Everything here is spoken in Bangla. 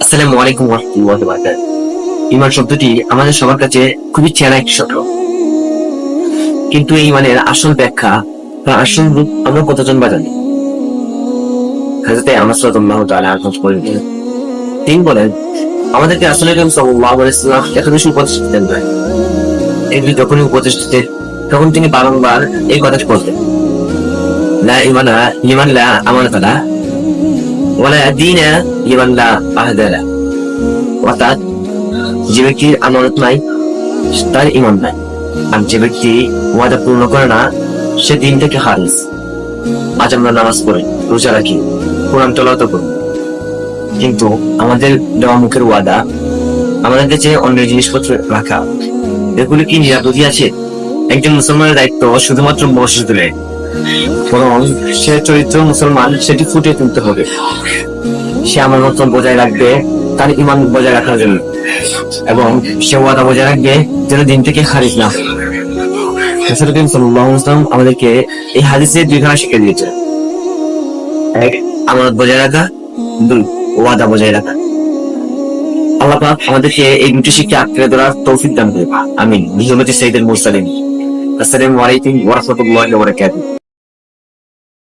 আসসালামু আলাইকুম ওয়া রাহমাতুল্লাহি ওয়া বারাকাতুহু। ঈমান শব্দটি আমাদের সবার কাছে খুবই চেনা একটি শব্দ, কিন্তু এই ঈমানের আসল ব্যাখ্যা বা আসল রূপ আমরা কতজন বা জানি? হযরতে আনাস রাদিয়াল্লাহু তাআলা আনহু বলেন, তিনি বলেন, আমাদেরকে রাসূলুল্লাহ সাল্লাল্লাহু আলাইহি ওয়াসাল্লাম এত বেশি উপদেশ দিতেন না। এগুলি যখনই উপদেশ দিতেন তখন তিনি বারংবার এই কথাটি বলতেন, লা ঈমানা লিমান লা আমানাতা লাহ ওয়া লা দীনা লিমান লা আহদা লাহ। অর্থাৎ, যে ব্যক্তির আমানত নাই তার ঈমান নাই, আর যে ব্যক্তি ওয়াদা পূর্ণ করে না সে দিন থেকে খারিজ। আজ আমরা নামাজ পড়ি, রোজা রাখি, কোরআন তেলাওয়াত করি, কিন্তু আমাদের দেওয়া মুখের ওয়াদা, আমাদের কাছে অন্য জিনিসপত্র রাখা, এগুলো কি নিরাপদই আছে? একজন মুসলমানের দায়িত্ব শুধুমাত্র মসজিদ নয়, বরং সে চরিত্র মুসলমান সেটি ফুটিয়ে তুলতে হবে। সে আমানত বজায় রাখবে তার ঈমান বজায় রাখার জন্য, এবং সে ওয়াদা বজায় রাখবে যেন দিন থেকে খারিজ না হয়। রাসূলুল্লাহ সাল্লাল্লাহু আলাইহি ওয়াসাল্লাম আমাদেরকে এই হাদিসে দুইখানা শিখিয়ে দিয়েছে: এক, আমানত বজায় রাখা; দুই, ওয়াদা বজায় রাখা। আল্লাহ পাক আমাদেরকে এই দুটি শিক্ষা আঁকড়ে ধরার তৌফিক দান করুন। আমিন। বিহরমতি সাইয়্যিদুল মুরসালিন। আসসালামু আলাইকুম ওয়া রাহমাতুল্লাহি ওয়া বারাকাতুহু।